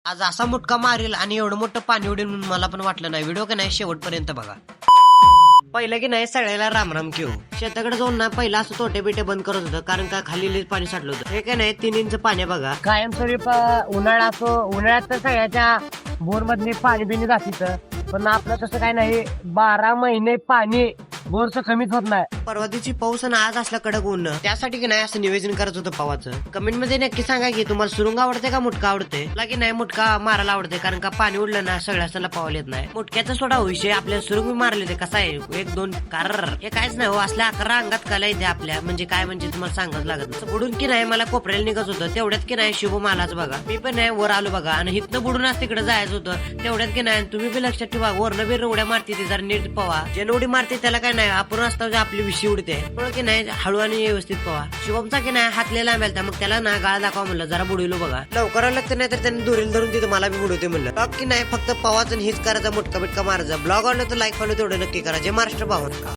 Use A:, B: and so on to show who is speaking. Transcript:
A: आज असा मुटका मारेल आणि एवढं मोठं पाणी उडेल म्हणून मला पण वाटलं नाही. व्हिडिओ का नाही शेवटपर्यंत बघा. पहिलं की नाही सगळ्याला रामराम घेऊ. शेताकडे जाऊन ना पहिला असं तोटे बिटे बंद करत होतं, कारण का खाली पाणी साठलं होतं. हे काय नाही 3 इंच पाणी बघा.
B: कायमस्वरूप उन्हाळा असो, उन्हाळ्यात तर सगळ्याच्या बोर मधले पाणी बिणी जातीच, पण आपलं तसं काय नाही. 12 महिने पाणी बोरचं कमीच होत नाही.
A: परवा दिवशी पाऊस आणि आज असला कडक ऊन, त्यासाठी की नाही असं नियोजन करत होतं पावाचं. कमेंट मध्ये नक्की सांगा की तुम्हाला सुरुंग आवडते का मुटका आवडते. की नाही मुटका मारायला आवडते, कारण का पाणी उडलं ना सगळ्या पावाला येत नाही. मुटक्याचा सोडा विषय आपल्या सुरुंग मारले ते कसा आहे 1-2 कार हे काहीच नाही हो. असल्या 11 अंगात कला येते आपल्या, म्हणजे काय म्हणजे तुम्हाला सांगत लागत. बुडून की नाही मला कोपऱ्याला निघत होतं, तेवढ्यात की नाही शुभ मालाच बघा. मी पण नाही वर आलो बघा, आणि हिथनं बुडून तिकडे जायचं होतं. तेवढ्यात की नाही तुम्ही बी लक्षात ठेवा, वरनं बी उड्या मारते ती जरा नीट पवा. जे उडी मारते त्याला काय नाही, आपण असता आपली विशी उडते. पण की नाही हळू आणि व्यवस्थित पवा. शुभमचा की नाही हातलेला मिळता, मग त्याला ना गाळ दाखवा म्हणलं, जरा बुडवलो बघा. लवकर लागतं नाही तर त्यांनी दुरील धरून तिथं मला बी बुडवते म्हणलं. ब्लॉग की नाही फक्त पवाच हेच करायचा, मुटका बिटका मारायचा. ब्लॉग आवडलं तर लाईक फॉलो तेवढं नक्की करा. जे महाराष्ट्र पाहून